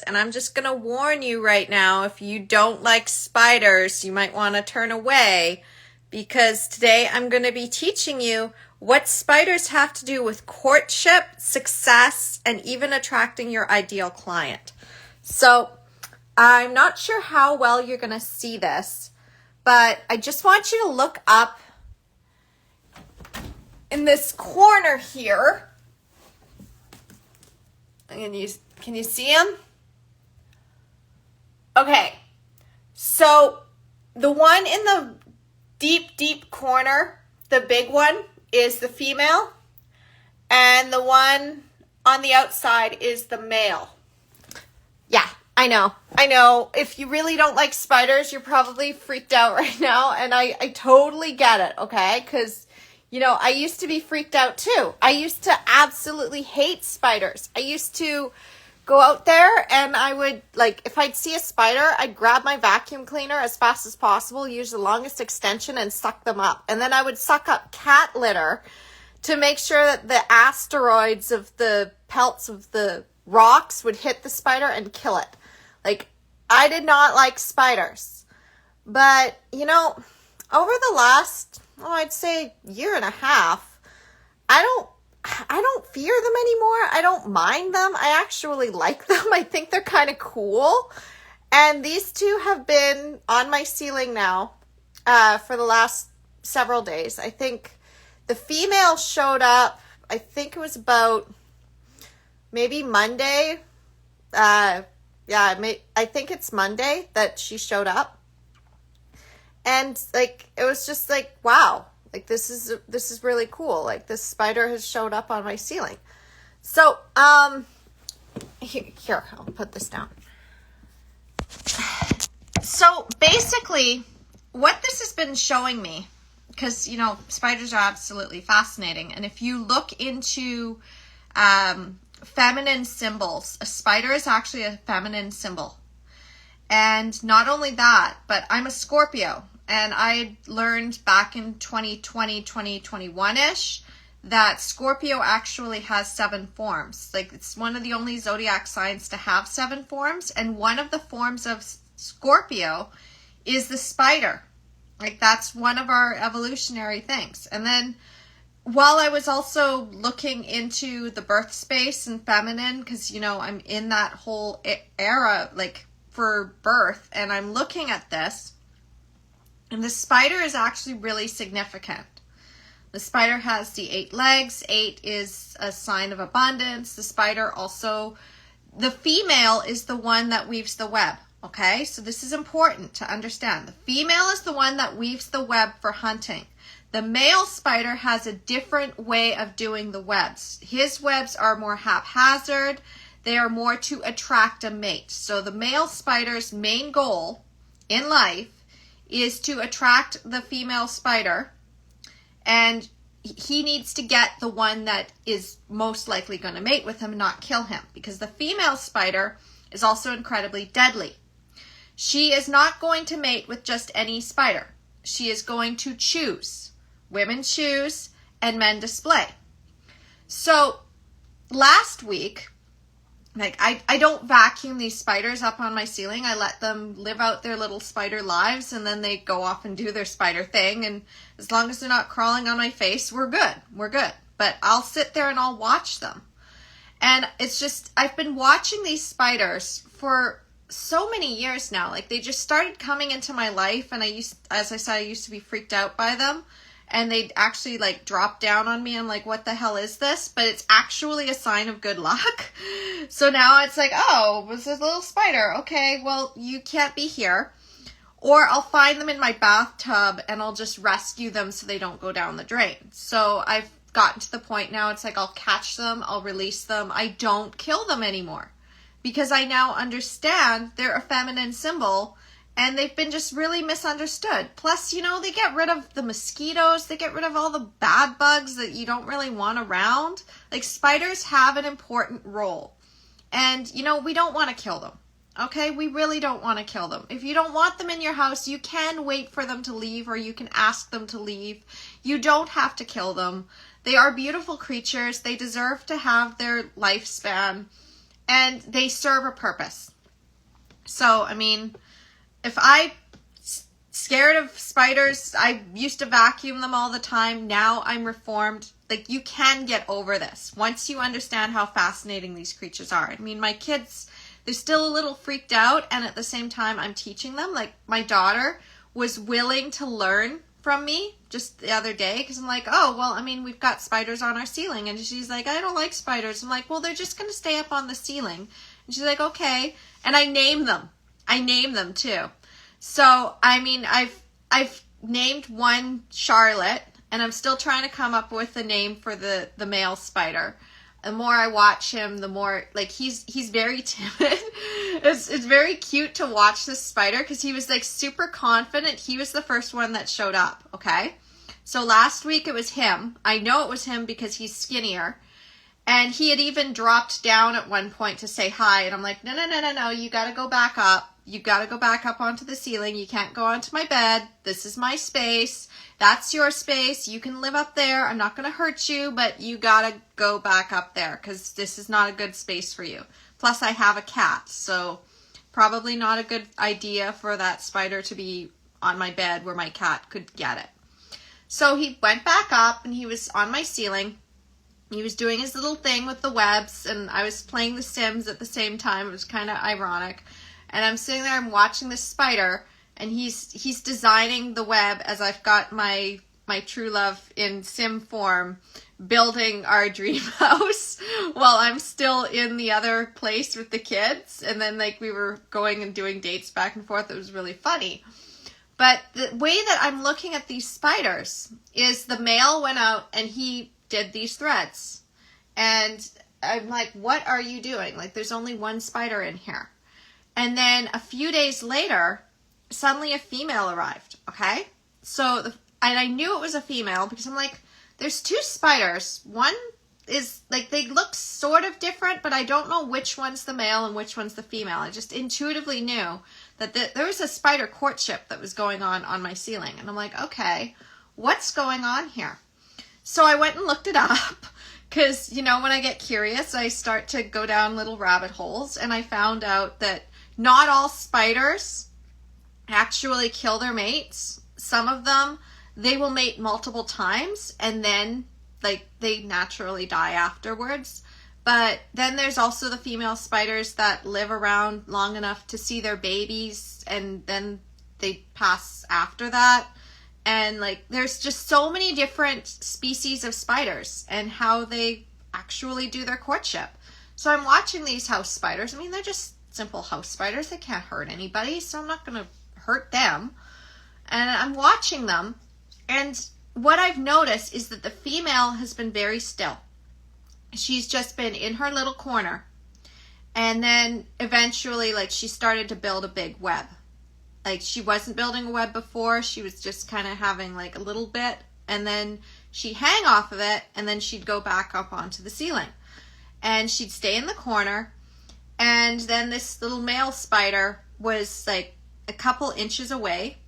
And I'm just going to warn you right now, if you don't like spiders, you might want to turn away, because today I'm going to be teaching you what spiders have to do with courtship, success, and even attracting your ideal client. So I'm not sure how well you're going to see this, but I just want you to look up in this corner here. Can you see him? Okay, so the one in the deep corner, the big one, is the female, and the one on the outside is the male. Yeah, I know. If you really don't like spiders, you're probably freaked out right now, and I totally get it, okay? Because, I used to be freaked out too. I used to absolutely hate spiders. I used to go out there and I would, if I'd see a spider, I'd grab my vacuum cleaner as fast as possible, use the longest extension, and suck them up. And then I would suck up cat litter to make sure that the asteroids of the pelts of the rocks would hit the spider and kill it. I did not like spiders. But, over the last, I'd say year and a half, I don't fear them anymore. I don't mind them. I actually like them. I think they're kind of cool. And these two have been on my ceiling now for the last several days. I think the female showed up, I think it was about maybe Monday. I think it's Monday that she showed up. And it was just wow. This is really cool. This spider has showed up on my ceiling. So, here, I'll put this down. So basically, what this has been showing me, because, spiders are absolutely fascinating. And if you look into feminine symbols, a spider is actually a feminine symbol. And not only that, but I'm a Scorpio. And I learned back in 2020, 2021-ish, that Scorpio actually has 7 forms. It's one of the only zodiac signs to have 7 forms. And one of the forms of Scorpio is the spider. That's one of our evolutionary things. And then while I was also looking into the birth space and feminine, because, I'm in that whole era, for birth, and I'm looking at this, and the spider is actually really significant. The spider has the 8 legs. 8 is a sign of abundance. The spider also, the female is the one that weaves the web. Okay, so this is important to understand. The female is the one that weaves the web for hunting. The male spider has a different way of doing the webs. His webs are more haphazard. They are more to attract a mate. So the male spider's main goal in life is to attract the female spider, and he needs to get the one that is most likely going to mate with him and not kill him, because the female spider is also incredibly deadly. She is not going to mate with just any spider. She is going to choose. Women choose and men display. So last week, I don't vacuum these spiders up on my ceiling. I let them live out their little spider lives, and then they go off and do their spider thing. And as long as they're not crawling on my face, we're good. But I'll sit there and I'll watch them. And it's just, I've been watching these spiders for so many years now. They just started coming into my life, and as I said, I used to be freaked out by them. And they'd actually drop down on me. I'm like, what the hell is this? But it's actually a sign of good luck. So now it's oh, it was a little spider. Okay, well, you can't be here. Or I'll find them in my bathtub and I'll just rescue them so they don't go down the drain. So I've gotten to the point now, it's I'll catch them, I'll release them. I don't kill them anymore, because I now understand they're a feminine symbol. And they've been just really misunderstood. Plus, they get rid of the mosquitoes. They get rid of all the bad bugs that you don't really want around. Spiders have an important role. And, we don't want to kill them. Okay? We really don't want to kill them. If you don't want them in your house, you can wait for them to leave, or you can ask them to leave. You don't have to kill them. They are beautiful creatures. They deserve to have their lifespan. and they serve a purpose. So, I mean, if I scared of spiders, I used to vacuum them all the time. Now I'm reformed. Like, you can get over this once you understand how fascinating these creatures are. I mean, my kids, they're still a little freaked out, and at the same time I'm teaching them. Like, my daughter was willing to learn from me just the other day, because I'm like, oh, well, I mean, we've got spiders on our ceiling, and she's like, I don't like spiders. I'm like, well, they're just going to stay up on the ceiling. And she's like, okay. And I name them too. So, I mean, I've named one Charlotte, and I'm still trying to come up with a name for the male spider. The more I watch him, the more, like, he's very timid. It's very cute to watch this spider, because he was, like, super confident. He was the first one that showed up, okay? So last week it was him. I know it was him because he's skinnier. And he had even dropped down at one point to say hi. And I'm like, no, you got to go back up. You got to go back up onto the ceiling. You can't go onto my bed. This is my space. That's your space. You can live up there. I'm not going to hurt you, but you got to go back up there, because this is not a good space for you. Plus, I have a cat, so probably not a good idea for that spider to be on my bed where my cat could get it. So he went back up, and he was on my ceiling. He was doing his little thing with the webs, and I was playing The Sims at the same time. It was kind of ironic. And I'm sitting there, I'm watching this spider, and he's designing the web as I've got my true love in sim form building our dream house while I'm still in the other place with the kids. And then, like, we were going and doing dates back and forth. It was really funny. But the way that I'm looking at these spiders is the male went out and he did these threads. And I'm like, what are you doing? Like, there's only one spider in here. And then a few days later, suddenly a female arrived, okay? So, and I knew it was a female because I'm like, there's two spiders. One is, like, they look sort of different, but I don't know which one's the male and which one's the female. I just intuitively knew that there was a spider courtship that was going on my ceiling. And I'm like, okay, what's going on here? So I went and looked it up. Because, you know, when I get curious, I start to go down little rabbit holes. And I found out that not all spiders actually kill their mates. Some of them, they will mate multiple times and then, like, they naturally die afterwards. But then there's also the female spiders that live around long enough to see their babies and then they pass after that. And, like, there's just so many different species of spiders and how they actually do their courtship. So I'm watching these house spiders. I mean, they're just simple house spiders. They can't hurt anybody, so I'm not going to hurt them. And I'm watching them, and what I've noticed is that the female has been very still. She's just been in her little corner, and then eventually, like, she started to build a big web. Like, she wasn't building a web before. She was just kind of having, like, a little bit, and then she'd hang off of it, and then she'd go back up onto the ceiling. And she'd stay in the corner, and then this little male spider was, like, a couple inches away,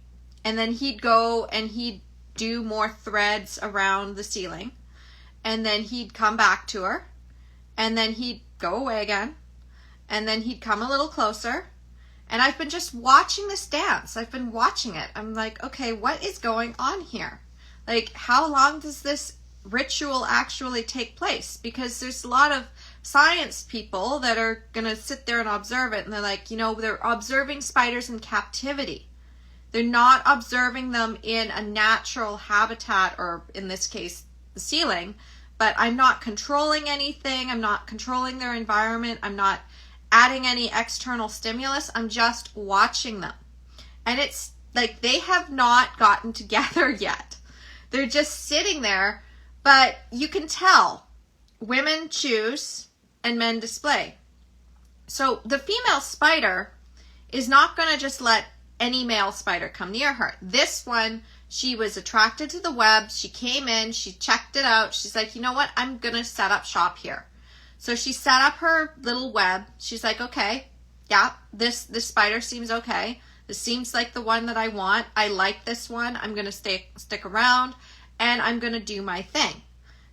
and then he'd go and he'd do more threads around the ceiling, and then he'd come back to her, and then he'd go away again, and then he'd come a little closer. And I've been just watching this dance. I've been watching it. I'm like, okay, what is going on here? Like, how long does this ritual actually take place? Because there's a lot of science people that are going to sit there and observe it. And they're like, you know, they're observing spiders in captivity. They're not observing them in a natural habitat, or in this case, the ceiling. But I'm not controlling anything. I'm not controlling their environment. I'm not adding any external stimulus. I'm just watching them. And it's like they have not gotten together yet. They're just sitting there, but you can tell women choose and men display. So the female spider is not going to just let any male spider come near her. This one, she was attracted to the web. She came in, she checked it out. She's like, you know what? I'm going to set up shop here. So she set up her little web. She's like, okay, yeah, this spider seems okay. This seems like the one that I want. I like this one. I'm going to stick around, and I'm going to do my thing.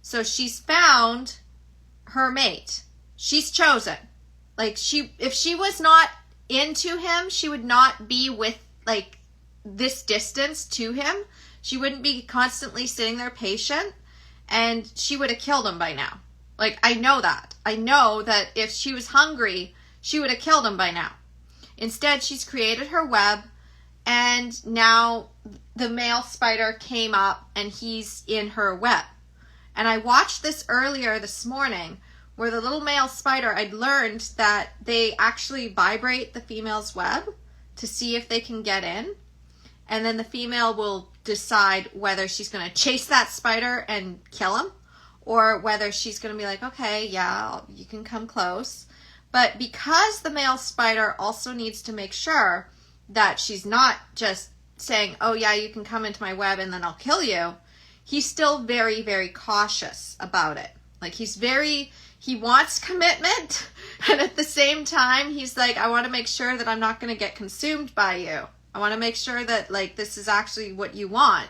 So she's found her mate. She's chosen. Like if she was not into him, she would not be with like this distance to him. She wouldn't be constantly sitting there patient, and she would have killed him by now. Like, I know that. I know that if she was hungry, she would have killed him by now. Instead, she's created her web, and now the male spider came up and he's in her web. And I watched this earlier this morning where the little male spider, I'd learned that they actually vibrate the female's web to see if they can get in. And then the female will decide whether she's going to chase that spider and kill him, or whether she's going to be like, okay, yeah, you can come close. But because the male spider also needs to make sure that she's not just saying, oh yeah, you can come into my web and then I'll kill you, he's still very, very cautious about it. Like he wants commitment, and at the same time, he's like, I want to make sure that I'm not going to get consumed by you. I want to make sure that, like, this is actually what you want.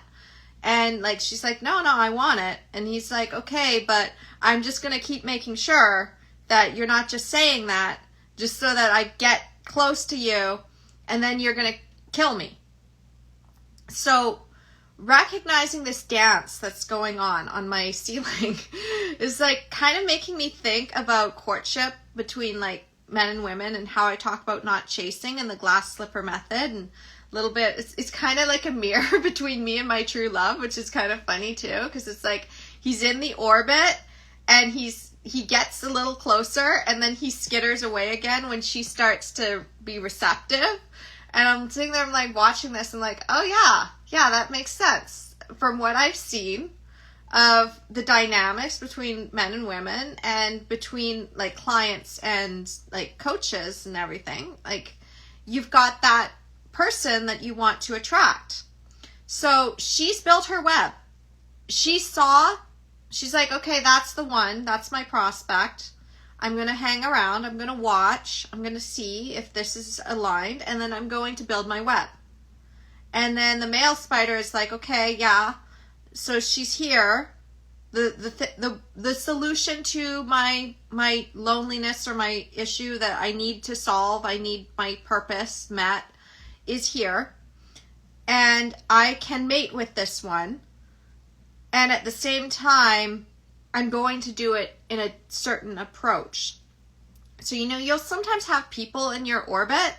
And, like, she's like, no, I want it. And he's like, okay, but I'm just going to keep making sure that you're not just saying that just so that I get close to you and then you're going to kill me. So recognizing this dance that's going on my ceiling is, like, kind of making me think about courtship between, like, men and women, and how I talk about not chasing and the glass slipper method, and a little bit, it's kind of like a mirror between me and my true love, which is kind of funny too, because it's like he's in the orbit and he gets a little closer and then he skitters away again when she starts to be receptive. And I'm sitting there, I'm like watching this and like, oh yeah, that makes sense from what I've seen of the dynamics between men and women, and between like clients and like coaches and everything. Like, you've got that person that you want to attract. So she's built her web. She's like, okay, that's the one. That's my prospect. I'm going to hang around. I'm going to watch. I'm going to see if this is aligned. And then I'm going to build my web. And then the male spider is like, okay, yeah. So she's here. The solution to my loneliness or my issue that I need to solve, I need my purpose met, is here. And I can mate with this one. And at the same time, I'm going to do it in a certain approach. So, you'll sometimes have people in your orbit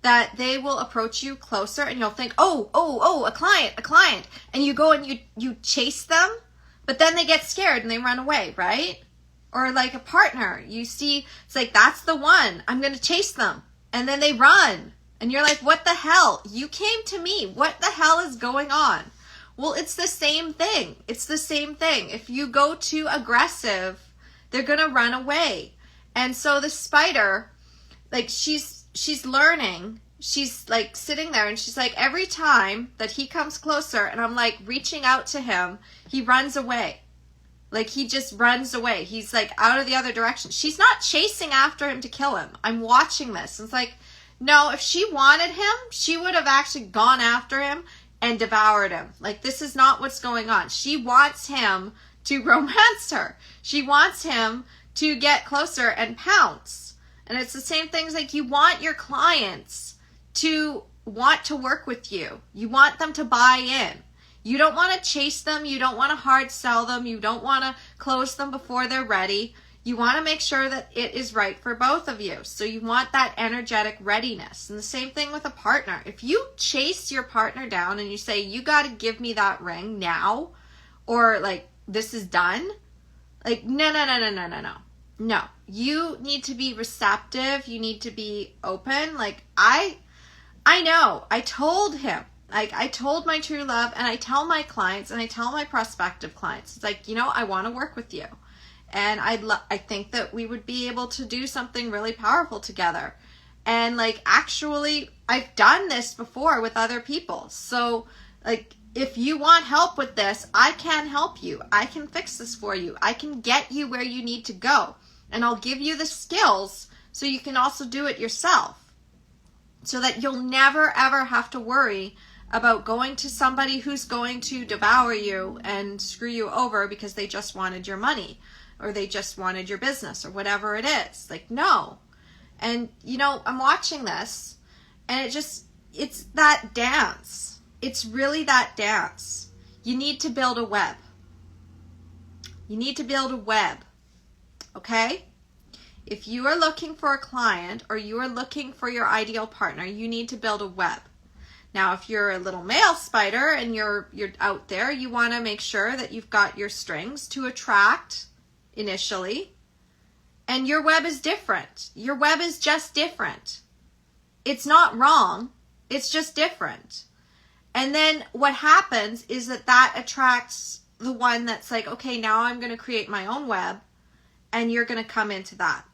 that they will approach you closer and you'll think, oh, a client. And you go and you chase them, but then they get scared and they run away, right? Or like a partner, you see, it's like, that's the one. I'm going to chase them. And then they run. And you're like, what the hell? You came to me. What the hell is going on? Well, it's the same thing. It's the same thing. If you go too aggressive, they're going to run away. And so the spider, like, she's learning. She's like sitting there and she's like, every time that he comes closer and I'm like reaching out to him, he runs away. Like, he just runs away. He's like out of the other direction. She's not chasing after him to kill him. I'm watching this. It's like, no, if she wanted him, she would have actually gone after him and devoured him. Like, this is not what's going on. She wants him to romance her. She wants him to get closer and pounce. And it's the same things, like, you want your clients to want to work with you. You want them to buy in. You don't want to chase them. You don't want to hard sell them. You don't want to close them before they're ready. You want to make sure that it is right for both of you. So you want that energetic readiness. And the same thing with a partner. If you chase your partner down and you say, you got to give me that ring now, or like, this is done. Like, no. No, you need to be receptive. You need to be open. Like, I know, I told him, like, I told my true love, and I tell my clients and I tell my prospective clients, it's like, I want to work with you. And I think that we would be able to do something really powerful together. And like, actually, I've done this before with other people. So like, if you want help with this, I can help you. I can fix this for you. I can get you where you need to go. And I'll give you the skills so you can also do it yourself. So that you'll never ever have to worry about going to somebody who's going to devour you and screw you over because they just wanted your money, or they just wanted your business, or whatever it is. Like, no, And, you know, I'm watching this, and it's that dance. It's really that dance. You need to build a web. You need to build a web, okay? If you are looking for a client or you are looking for your ideal partner, you need to build a web. Now, if you're a little male spider and you're out there, you want to make sure that you've got your strings to attract initially. And your web is different. Your web is just different. It's not wrong. It's just different. And then what happens is that attracts the one that's like, okay, now I'm going to create my own web, and you're going to come into that.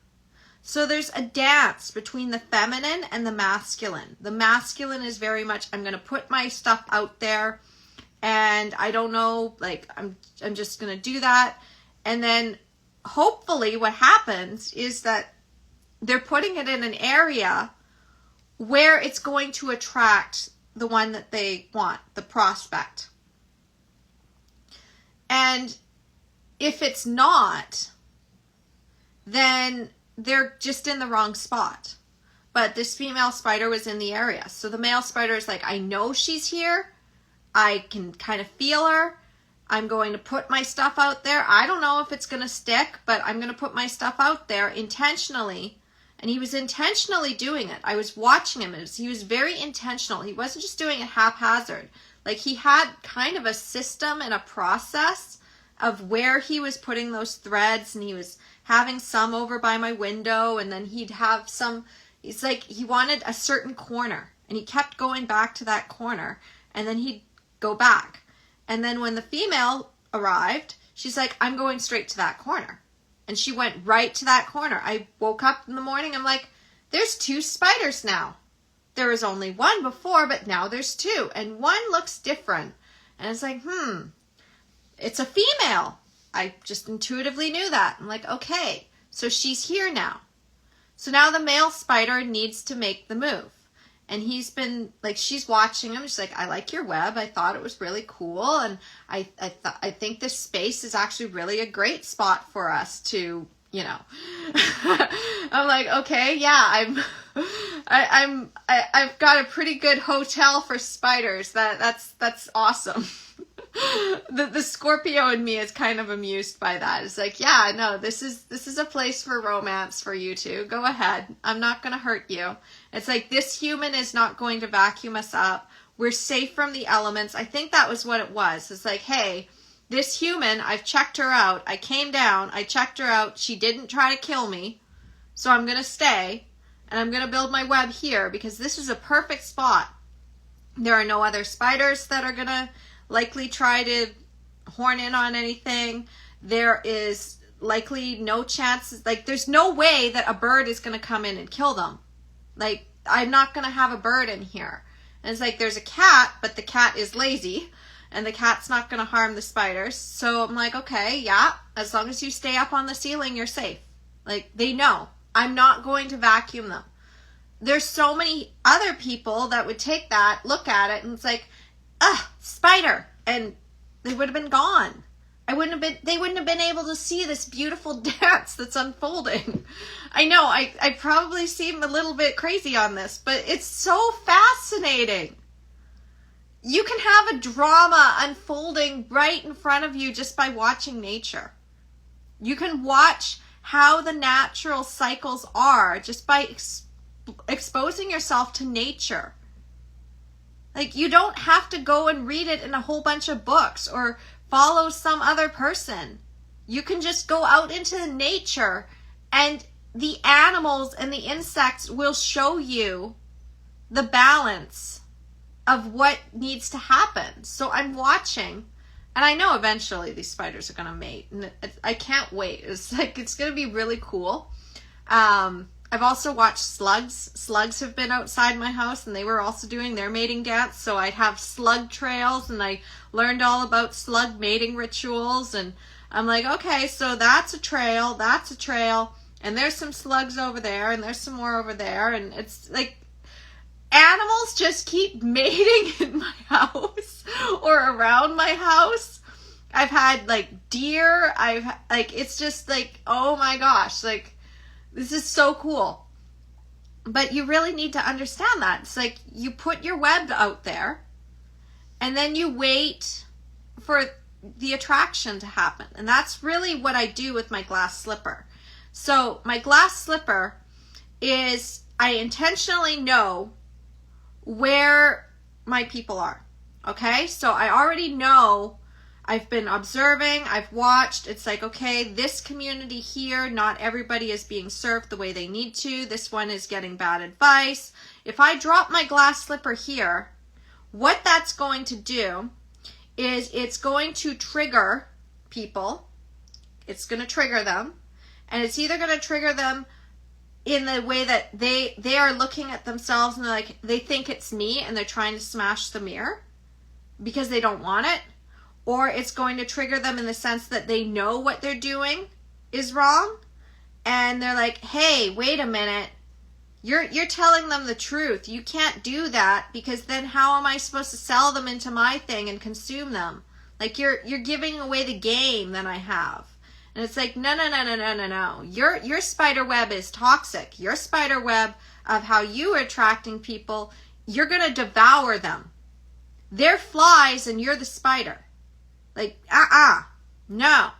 So there's a dance between the feminine and the masculine. The masculine is very much, I'm going to put my stuff out there, and I don't know, like, I'm just going to do that. And then hopefully what happens is that they're putting it in an area where it's going to attract the one that they want, the prospect. And if it's not, then they're just in the wrong spot. But this female spider was in the area. So the male spider is like, I know she's here. I can kind of feel her. I'm going to put my stuff out there. I don't know if it's going to stick, but I'm going to put my stuff out there intentionally. And he was intentionally doing it. I was watching him. He was very intentional. He wasn't just doing it haphazard. Like, he had kind of a system and a process of where he was putting those threads, and he was having some over by my window, and then he'd have some, it's like he wanted a certain corner, and he kept going back to that corner, and then he'd go back. And then when the female arrived, she's like, I'm going straight to that corner. And she went right to that corner. I woke up in the morning, I'm like, there's 2 spiders now. There was only 1 before, but now there's 2. And 1 looks different. And it's like, it's a female. I just intuitively knew that. I'm like, okay, so she's here now. So now the male spider needs to make the move. And he's been, like, she's watching him. She's like, I like your web. I thought it was really cool. And I think this space is actually really a great spot for us to, you know. I'm like, okay, yeah, I've got a pretty good hotel for spiders. That's awesome. The Scorpio in me is kind of amused by that. It's like, yeah, no, this is a place for romance for you two. Go ahead. I'm not going to hurt you. It's like, this human is not going to vacuum us up. We're safe from the elements. I think that was what it was. It's like, hey, this human, I've checked her out. I came down. I checked her out. She didn't try to kill me. So I'm going to stay. And I'm going to build my web here because this is a perfect spot. There are no other spiders that are going to likely try to horn in on anything. There is likely no chance, like, there's no way that a bird is going to come in and kill them. Like, I'm not going to have a bird in here. And it's like, there's a cat, but the cat is lazy, and the cat's not going to harm the spiders. So I'm like, okay, yeah, as long as you stay up on the ceiling, you're safe. Like, they know. I'm not going to vacuum them. There's so many other people that would take that, look at it, and it's like, spider, and they would have been gone. They wouldn't have been able to see this beautiful dance that's unfolding. I know, I probably seem a little bit crazy on this, but it's so fascinating. You can have a drama unfolding right in front of you just by watching nature. You can watch how the natural cycles are just by exposing yourself to nature. Like, you don't have to go and read it in a whole bunch of books or follow some other person. You can just go out into nature, and the animals and the insects will show you the balance of what needs to happen. So I'm watching, and I know eventually these spiders are going to mate, and I can't wait. It's like, it's going to be really cool. I've also watched slugs. Slugs have been outside my house, and they were also doing their mating dance. So I'd have slug trails, and I learned all about slug mating rituals. And I'm like, okay, so that's a trail, and there's some slugs over there, and there's some more over there. And it's like, animals just keep mating in my house or around my house. I've had, like, deer. It's just like, oh my gosh, like, this is so cool. But you really need to understand that. It's like you put your web out there and then you wait for the attraction to happen. And that's really what I do with my glass slipper. So my glass slipper is, I intentionally know where my people are. Okay? So I already know, I've been observing, I've watched. It's like, okay, this community here, not everybody is being served the way they need to. This one is getting bad advice. If I drop my glass slipper here, what that's going to do is it's going to trigger people. It's going to trigger them. And it's either going to trigger them in the way that they are looking at themselves and they're like, they think it's me and they're trying to smash the mirror because they don't want it. Or it's going to trigger them in the sense that they know what they're doing is wrong. And they're like, hey, wait a minute. You're telling them the truth. You can't do that, because then how am I supposed to sell them into my thing and consume them? Like you're giving away the game that I have. And it's like, no. Your spider web is toxic. Your spider web of how you are attracting people, you're going to devour them. They're flies and you're the spider. Like, no.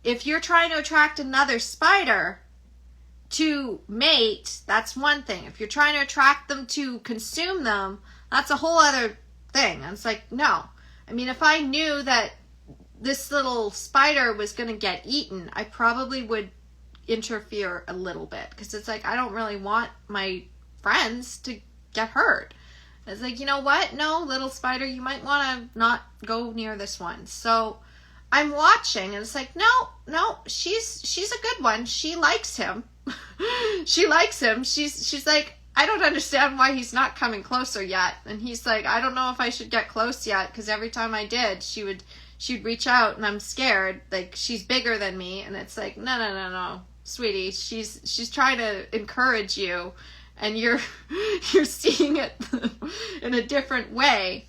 If you're trying to attract another spider to mate, that's one thing. If you're trying to attract them to consume them, that's a whole other thing. And it's like, no. I mean, if I knew that this little spider was going to get eaten, I probably would interfere a little bit, because it's like, I don't really want my friends to get hurt. It's like, you know what? No, little spider, you might want to not go near this one. So I'm watching, and it's like, no, she's a good one. She likes him. She likes him. She's like, I don't understand why he's not coming closer yet. And he's like, I don't know if I should get close yet, because every time I did, she'd reach out, and I'm scared. Like, she's bigger than me. And it's like, no, sweetie. She's trying to encourage you, and you're seeing it in a different way.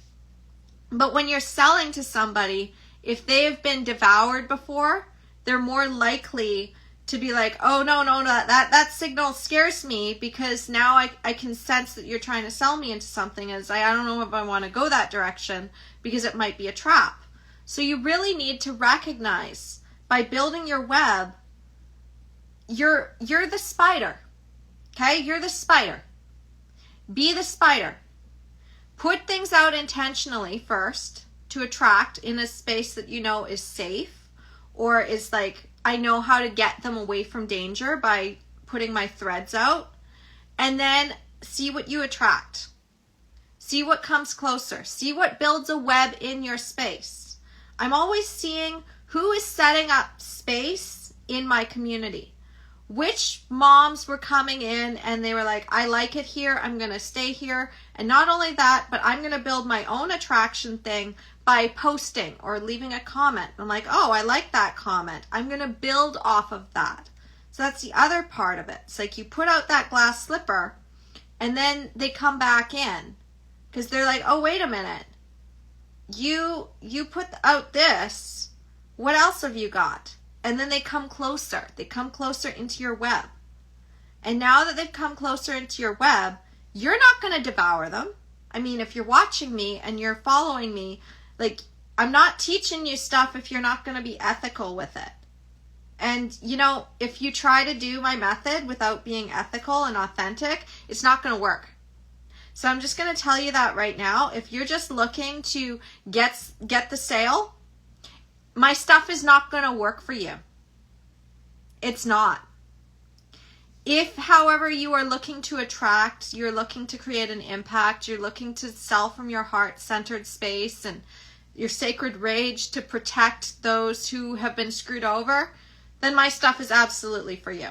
But when you're selling to somebody, if they have been devoured before, they're more likely to be like, oh, no, that signal scares me, because now I can sense that you're trying to sell me into something, as I don't know if I want to go that direction, because it might be a trap. So you really need to recognize, by building your web, you're the spider. Okay? You're the spider. Be the spider. Put things out intentionally first to attract in a space that you know is safe, or is like, I know how to get them away from danger by putting my threads out. And then see what you attract. See what comes closer. See what builds a web in your space. I'm always seeing who is setting up space in my community. Which moms were coming in and they were like, I like it here, I'm going to stay here. And not only that, but I'm going to build my own attraction thing by posting or leaving a comment. I'm like, oh, I like that comment. I'm going to build off of that. So that's the other part of it. It's like you put out that glass slipper and then they come back in, because they're like, oh, wait a minute. You put out this. What else have you got? And then they come closer. They come closer into your web. And now that they've come closer into your web, you're not going to devour them. I mean, if you're watching me and you're following me, like, I'm not teaching you stuff if you're not going to be ethical with it. And, you know, if you try to do my method without being ethical and authentic, it's not going to work. So I'm just going to tell you that right now. If you're just looking to get the sale, my stuff is not going to work for you. It's not. If, however, you are looking to attract, you're looking to create an impact, you're looking to sell from your heart-centered space and your sacred rage to protect those who have been screwed over, then my stuff is absolutely for you.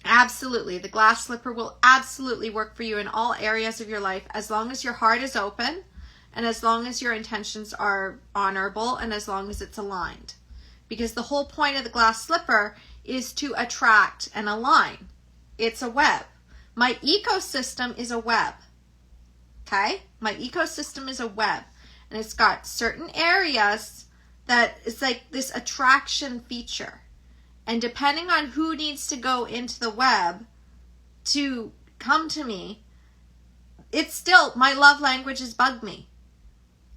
Absolutely. The glass slipper will absolutely work for you in all areas of your life, as long as your heart is open, and as long as your intentions are honorable, and as long as it's aligned. Because the whole point of the glass slipper is to attract and align. It's a web. My ecosystem is a web. Okay? My ecosystem is a web. And it's got certain areas that it's like this attraction feature. And depending on who needs to go into the web to come to me, it's still, my love languages bug me.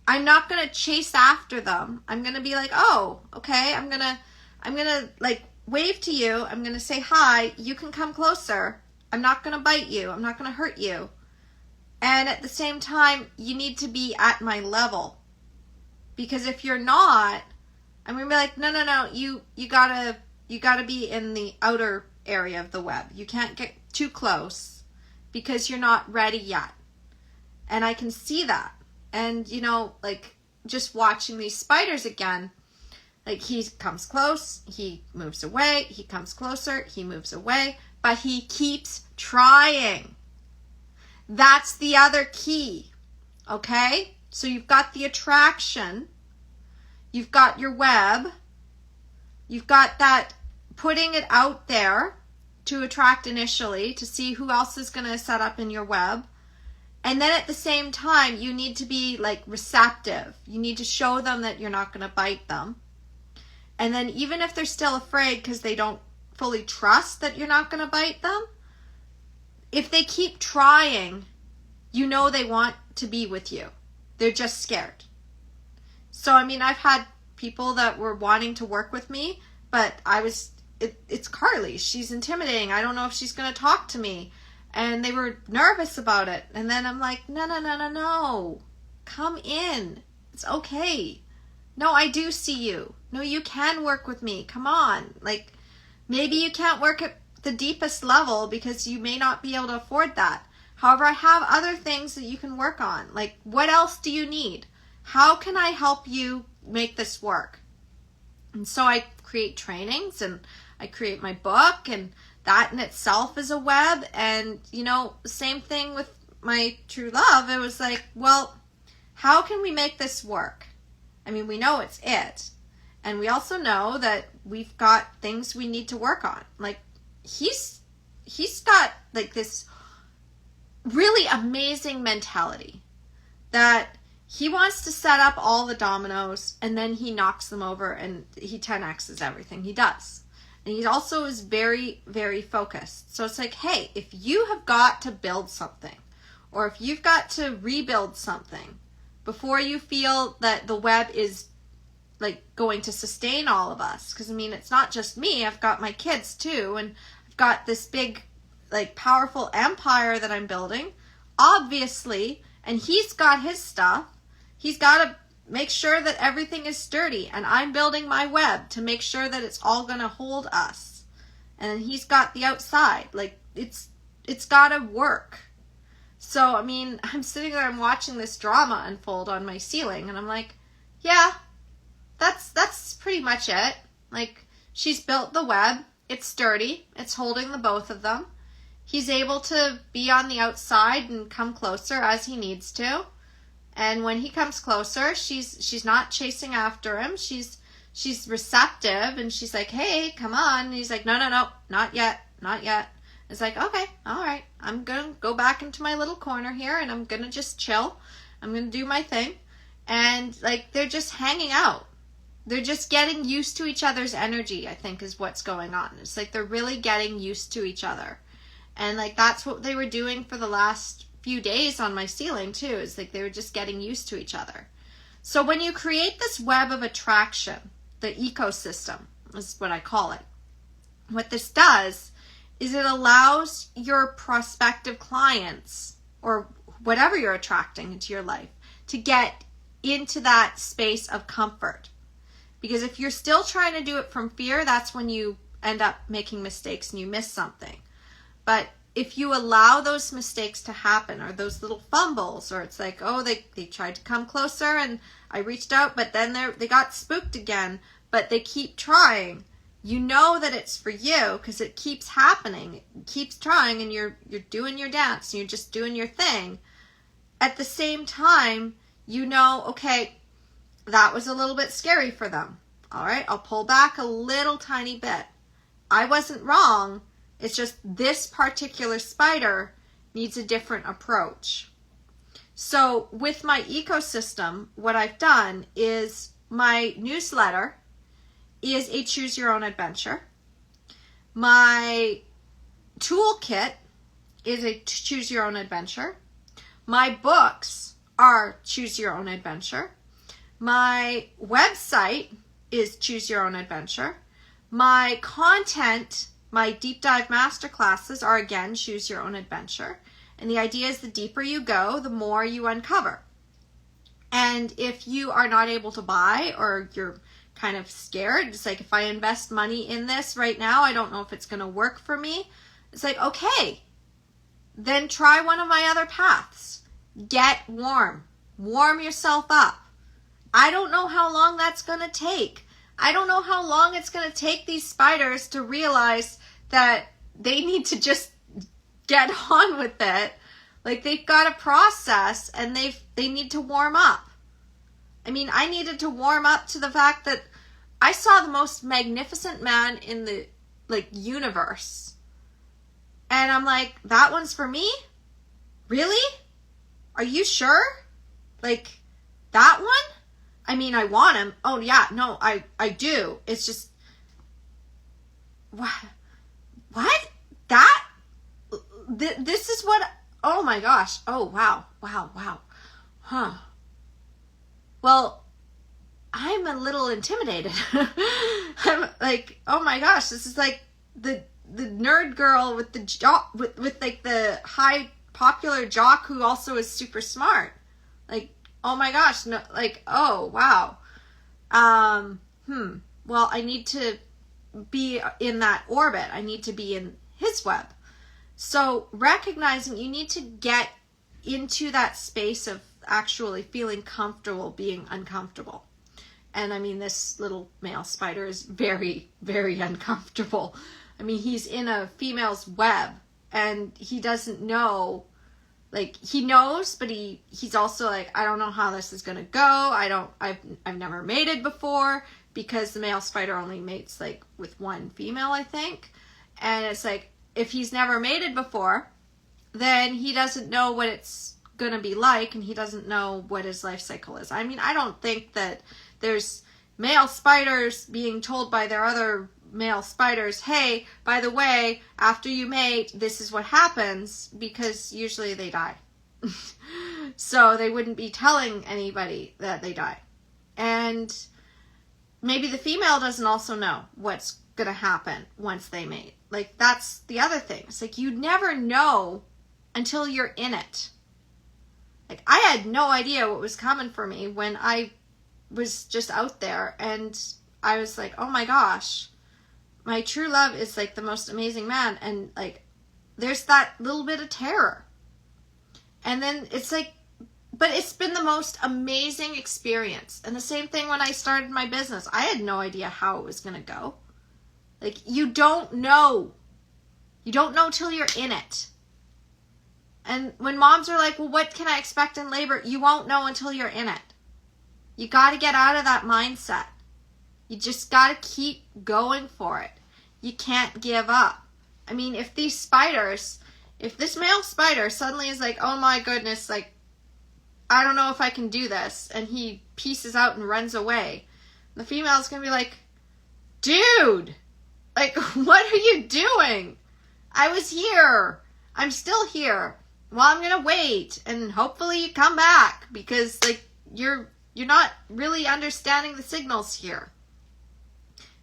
I'm not going to chase after them. I'm going to be like, oh, okay, I'm going to like wave to you. I'm going to say hi. You can come closer. I'm not going to bite you. I'm not going to hurt you. And at the same time, you need to be at my level. Because if you're not, I'm going to be like, no, you gotta be in the outer area of the web. You can't get too close because you're not ready yet. And I can see that. And, you know, like just watching these spiders again, like he comes close, he moves away, he comes closer, he moves away, but he keeps trying. That's the other key, okay? So you've got the attraction, you've got your web, you've got that putting it out there to attract initially, to see who else is going to set up in your web. And then at the same time, you need to be like receptive. You need to show them that you're not going to bite them. And then even if they're still afraid because they don't fully trust that you're not going to bite them, if they keep trying, you know they want to be with you. They're just scared. So, I mean, I've had people that were wanting to work with me, but it's Carly. She's intimidating. I don't know if she's going to talk to me. And they were nervous about it. And then I'm like, no. Come in. It's okay. No, I do see you. No, you can work with me. Come on. Like, maybe you can't work at the deepest level because you may not be able to afford that. However, I have other things that you can work on. Like, what else do you need? How can I help you make this work? And so I create trainings and I create my book, and that in itself is a web. And, you know, same thing with my true love. It was like, well, how can we make this work? I mean, we know it's it. And we also know that we've got things we need to work on. Like, he's got like this really amazing mentality that he wants to set up all the dominoes and then he knocks them over and he 10x's everything he does. And he also is very, very focused. So it's like, hey, if you have got to build something, or if you've got to rebuild something before you feel that the web is like going to sustain all of us, because I mean, it's not just me, I've got my kids too, and I've got this big, like, powerful empire that I'm building, obviously, and he's got his stuff. He's got to make sure that everything is sturdy, and I'm building my web to make sure that it's all going to hold us. And then he's got the outside. Like, it's got to work. So, I mean, I'm sitting there, I'm watching this drama unfold on my ceiling, and I'm like, yeah, that's pretty much it. Like, she's built the web. It's sturdy. It's holding the both of them. He's able to be on the outside and come closer as he needs to. And when he comes closer, she's not chasing after him. She's receptive, and she's like, hey, come on. And he's like, no, not yet. It's like, okay, all right. I'm going to go back into my little corner here, and I'm going to just chill. I'm going to do my thing. And, like, they're just hanging out. They're just getting used to each other's energy, I think, is what's going on. It's like they're really getting used to each other. And, like, that's what they were doing for the last few days on my ceiling, too. It's like they were just getting used to each other. So when you create this web of attraction, the ecosystem is what I call it, what this does is it allows your prospective clients, or whatever you're attracting into your life, to get into that space of comfort. Because if you're still trying to do it from fear, that's when you end up making mistakes and you miss something. But if you allow those mistakes to happen, or those little fumbles, or it's like, oh, they tried to come closer and I reached out, but then they got spooked again, but they keep trying, you know that it's for you because it keeps happening. It keeps trying, and you're doing your dance, and you're just doing your thing. At the same time, you know, okay, that was a little bit scary for them. All right, I'll pull back a little tiny bit. I wasn't wrong. It's just this particular spider needs a different approach. So with my ecosystem, what I've done is my newsletter is a choose your own adventure. My toolkit is a choose your own adventure. My books are choose your own adventure. My website is choose your own adventure. My content, my deep dive masterclasses are again choose your own adventure. And the idea is the deeper you go, the more you uncover. And if you are not able to buy, or you're kind of scared, it's like, if I invest money in this right now, I don't know if it's going to work for me. It's like, okay, then try one of my other paths. Get warm. Warm yourself up. I don't know how long that's going to take. I don't know how long it's going to take these spiders to realize that they need to just get on with it. Like, they've got a process, and they need to warm up. I mean, I needed to warm up to the fact that I saw the most magnificent man in the, like, universe. And I'm like, that one's for me? Really? Are you sure? Like, that one? I mean, I want him. Oh, yeah, no, I do. It's just, what? That? This is what, oh my gosh. Oh, wow. Huh. Well, I'm a little intimidated. I'm like, oh my gosh, this is like the nerd girl with the jock, with like the high popular jock who also is super smart. Like, oh my gosh, no, like, oh wow. Well, I need to be in that orbit. I need to be in his web. So recognizing you need to get into that space of actually feeling comfortable being uncomfortable. And I mean, this little male spider is very, very uncomfortable. I mean, he's in a female's web, and he doesn't know, like, he knows, but he's also like, I don't know how this is going to go. I've never mated before, because the male spider only mates like with one female, I think. And it's like, if he's never mated before, then he doesn't know what it's going to be like, and he doesn't know what his life cycle is. I mean, I don't think that there's male spiders being told by their other male spiders, hey, by the way, after you mate, this is what happens, because usually they die. So they wouldn't be telling anybody that they die. And maybe the female doesn't also know what's going to happen once they mate. Like, that's the other thing. It's like, you never know until you're in it. Like, I had no idea what was coming for me when I was just out there, and I was like, oh my gosh, my true love is like the most amazing man. And like, there's that little bit of terror. And then it's like, but it's been the most amazing experience. And the same thing when I started my business. I had no idea how it was going to go. Like, you don't know. You don't know till you're in it. And when moms are like, well, what can I expect in labor? You won't know until you're in it. You got to get out of that mindset. You just got to keep going for it. You can't give up. I mean, if these spiders, if this male spider suddenly is like, oh my goodness, like, I don't know if I can do this, and he pieces out and runs away, the female's going to be like, dude, like, what are you doing? I was here. I'm still here. Well, I'm going to wait, and hopefully you come back, because, like, you're not really understanding the signals here.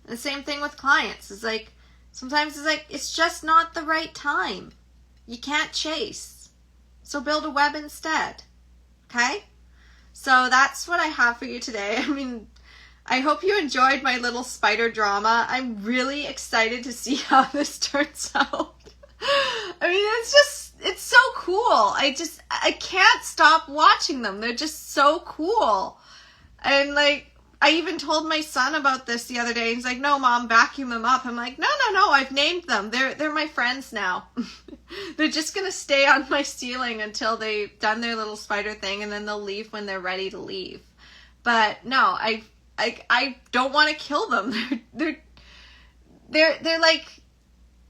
And the same thing with clients. It's like, sometimes it's like, it's just not the right time. You can't chase. So build a web instead. Okay? So that's what I have for you today. I mean, I hope you enjoyed my little spider drama. I'm really excited to see how this turns out. I mean, it's so cool. I can't stop watching them. They're just so cool. And like, I even told my son about this the other day. He's like, no, Mom, vacuum them up. I'm like, no, I've named them. They're my friends now. They're just going to stay on my ceiling until they've done their little spider thing, and then they'll leave when they're ready to leave. But no, I don't want to kill them. They're like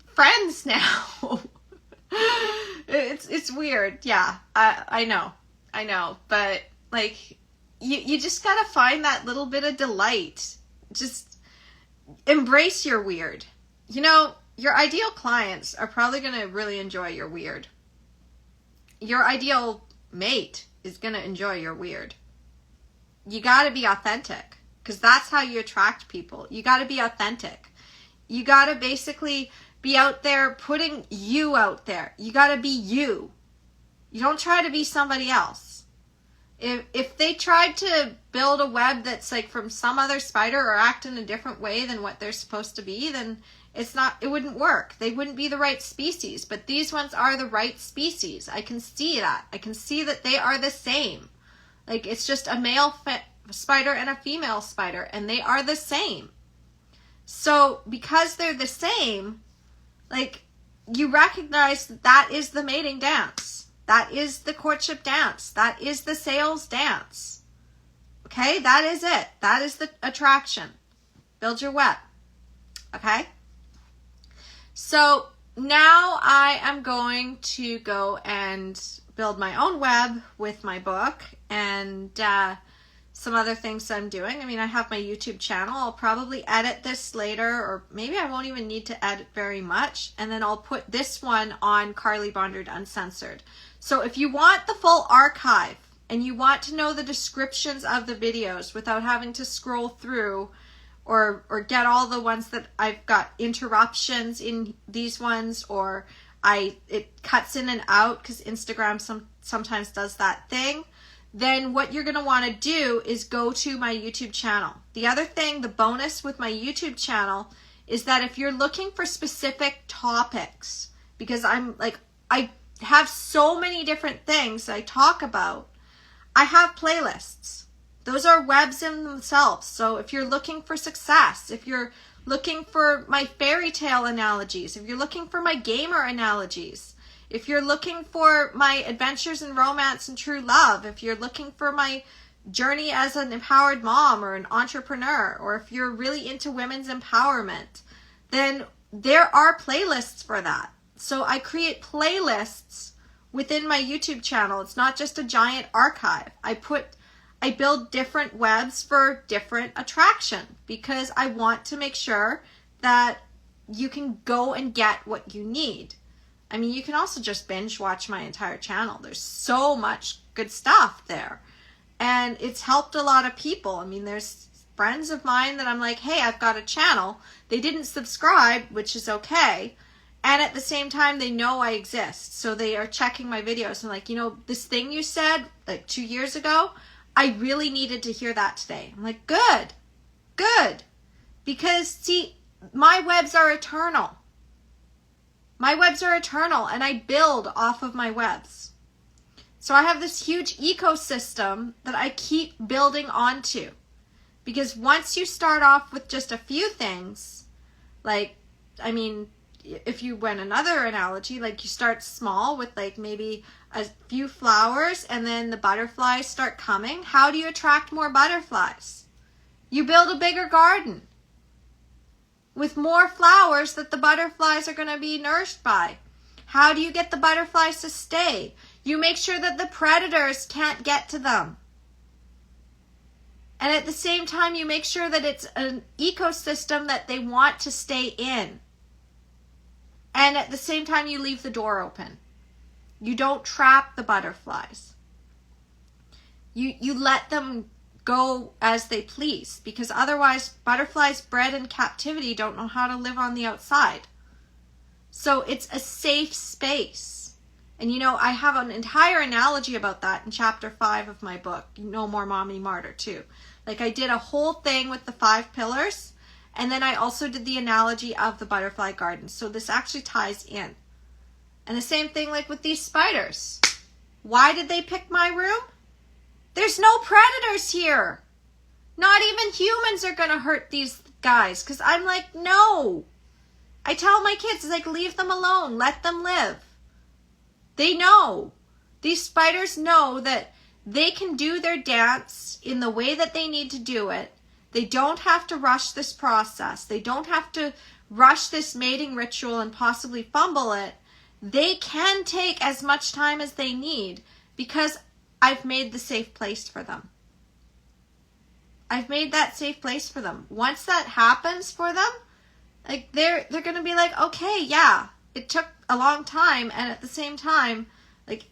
friends now. It's weird. Yeah, I know. But like, you just gotta find that little bit of delight. Just embrace your weird. You know, your ideal clients are probably gonna really enjoy your weird. your ideal mate is going to enjoy your weird. You got to be authentic, because that's how you attract people. You got to be authentic. You got to basically be out there putting you out there. You got to be you. You don't try to be somebody else. If they tried to build a web that's like from some other spider or act in a different way than what they're supposed to be, then it wouldn't work. They wouldn't be the right species. But these ones are the right species. I can see that. I can see that they are the same. Like, it's just a male spider and a female spider, and they are the same. So because they're the same, like, you recognize that is the mating dance. That is the courtship dance. That is the sales dance. Okay, that is it. That is the attraction. Build your web. Okay? So now I am going to go and build my own web with my book and some other things I'm doing. I mean, I have my YouTube channel. I'll probably edit this later, or maybe I won't even need to edit very much. And then I'll put this one on Carly Bondard Uncensored. So if you want the full archive and you want to know the descriptions of the videos without having to scroll through or get all the ones that I've got interruptions in these ones, or it cuts in and out because Instagram sometimes does that thing, then what you're going to want to do is go to my YouTube channel. The other thing, the bonus with my YouTube channel, is that if you're looking for specific topics, because I have so many different things that I talk about, I have playlists. Those are webs in themselves. So if you're looking for success, if you're looking for my fairy tale analogies, if you're looking for my gamer analogies, if you're looking for my adventures in romance and true love, if you're looking for my journey as an empowered mom or an entrepreneur, or if you're really into women's empowerment, then there are playlists for that. So I create playlists within my YouTube channel. It's not just a giant archive. I build different webs for different attraction because I want to make sure that you can go and get what you need. I mean, you can also just binge watch my entire channel. There's so much good stuff there. And it's helped a lot of people. I mean, there's friends of mine that I'm like, hey, I've got a channel. They didn't subscribe, which is okay. And at the same time, they know I exist. So they are checking my videos and like, you know, this thing you said like 2 years ago, I really needed to hear that today. I'm like, good. Because see, my webs are eternal. My webs are eternal and I build off of my webs. So I have this huge ecosystem that I keep building onto. Because once you start off with just a few things, like, I mean, if you went another analogy, like you start small with like maybe a few flowers and then the butterflies start coming. How do you attract more butterflies? You build a bigger garden with more flowers that the butterflies are going to be nourished by. How do you get the butterflies to stay? You make sure that the predators can't get to them. And at the same time, you make sure that it's an ecosystem that they want to stay in. And at the same time, you leave the door open. You don't trap the butterflies. You let them go as they please, because otherwise butterflies bred in captivity don't know how to live on the outside. So it's a safe space. And you know, I have an entire analogy about that in chapter 5 of my book, No More Mommy Martyr too. Like I did a whole thing with the 5 pillars, and then I also did the analogy of the butterfly garden. So this actually ties in. And the same thing like with these spiders. Why did they pick my room? There's no predators here. Not even humans are going to hurt these guys. Because I'm like, no. I tell my kids, like, leave them alone. Let them live. They know. These spiders know that they can do their dance in the way that they need to do it. They don't have to rush this process. They don't have to rush this mating ritual and possibly fumble it. They can take as much time as they need because I've made the safe place for them. I've made that safe place for them. Once that happens for them, like they're going to be like, okay, yeah, it took a long time. And at the same time, like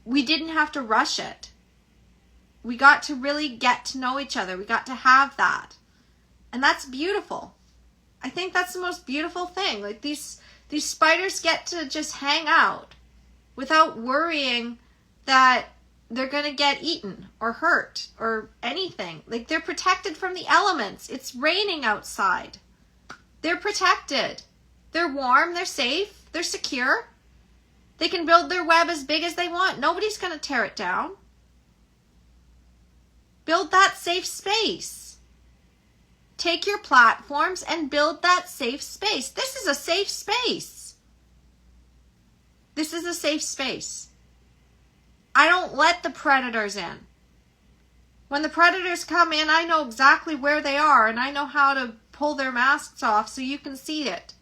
we didn't have to rush it. We got to really get to know each other. We got to have that. And that's beautiful. I think that's the most beautiful thing. Like these spiders get to just hang out without worrying that they're going to get eaten or hurt or anything. Like they're protected from the elements. It's raining outside. They're protected. They're warm. They're safe. They're secure. They can build their web as big as they want. Nobody's going to tear it down. Build that safe space. Take your platforms and build that safe space. This is a safe space. This is a safe space. I don't let the predators in. When the predators come in, I know exactly where they are and I know how to pull their masks off so you can see it.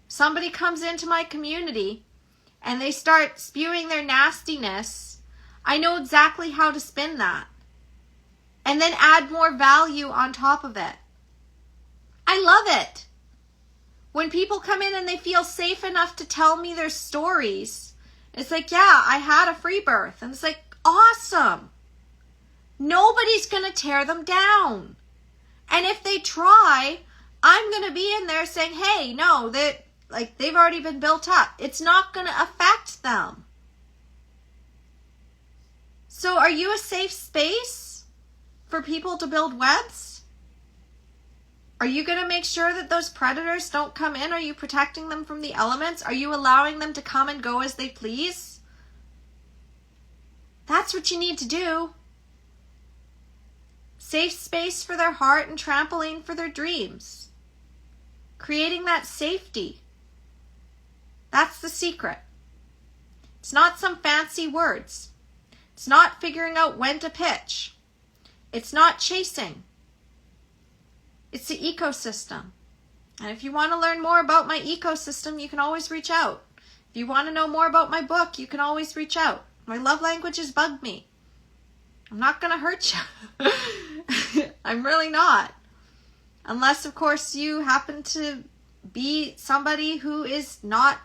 Somebody comes into my community and they start spewing their nastiness, I know exactly how to spin that. And then add more value on top of it. I love it. When people come in and they feel safe enough to tell me their stories, it's like, yeah, I had a free birth. And it's like, awesome. Nobody's going to tear them down. And if they try, I'm going to be in there saying, hey, no, they've already been built up. It's not going to affect them. So are you a safe space for people to build webs? Are you going to make sure that those predators don't come in? Are you protecting them from the elements? Are you allowing them to come and go as they please? That's what you need to do. Safe space for their heart and trampoline for their dreams. Creating that safety. That's the secret. It's not some fancy words. It's not figuring out when to pitch. It's not chasing. It's the ecosystem. And if you want to learn more about my ecosystem, you can always reach out. If you want to know more about my book, you can always reach out. My love languages bug me. I'm not going to hurt you. I'm really not. Unless, of course, you happen to be somebody who is not,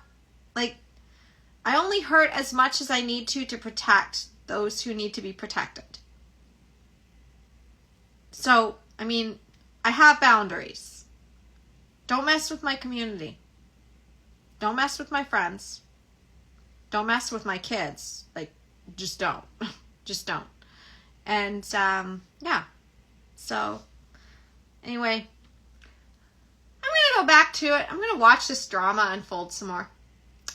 like, I only hurt as much as I need to protect those who need to be protected. So, I mean, I have boundaries. Don't mess with my community. Don't mess with my friends. Don't mess with my kids. Like, just don't. Just don't. And, yeah. So, anyway, I'm going to go back to it. I'm going to watch this drama unfold some more.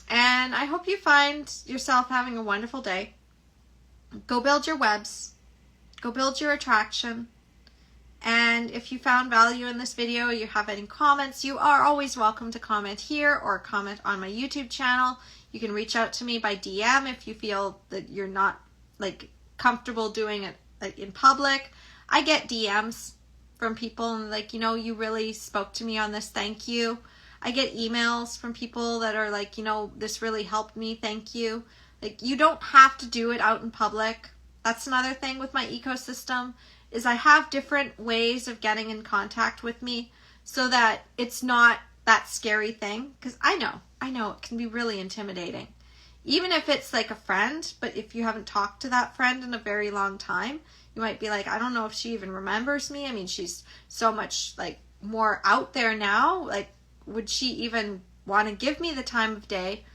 And I hope you find yourself having a wonderful day. Go build your webs. Go build your attraction. And if you found value in this video, you have any comments, you are always welcome to comment here or comment on my YouTube channel. You can reach out to me by DM if you feel that you're not like comfortable doing it like in public. I get DMs from people and like, you know, you really spoke to me on this. Thank you. I get emails from people that are like, you know, this really helped me. Thank you. Like, you don't have to do it out in public. That's another thing with my ecosystem is I have different ways of getting in contact with me so that it's not that scary thing. Because I know it can be really intimidating. Even if it's like a friend, but if you haven't talked to that friend in a very long time, you might be like, I don't know if she even remembers me. I mean, she's so much like more out there now. Like, would she even want to give me the time of day?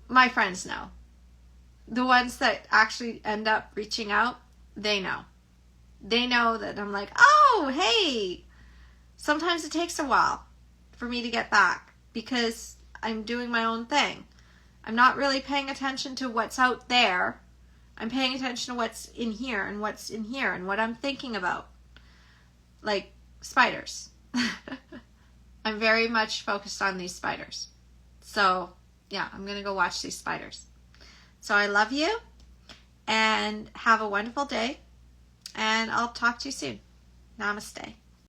My friends know. The ones that actually end up reaching out, they know. They know that I'm like, oh, hey. Sometimes it takes a while for me to get back because I'm doing my own thing. I'm not really paying attention to what's out there. I'm paying attention to what's in here and what's in here and what I'm thinking about. Like spiders. I'm very much focused on these spiders. So, yeah, I'm going to go watch these spiders. So I love you and have a wonderful day. And I'll talk to you soon. Namaste.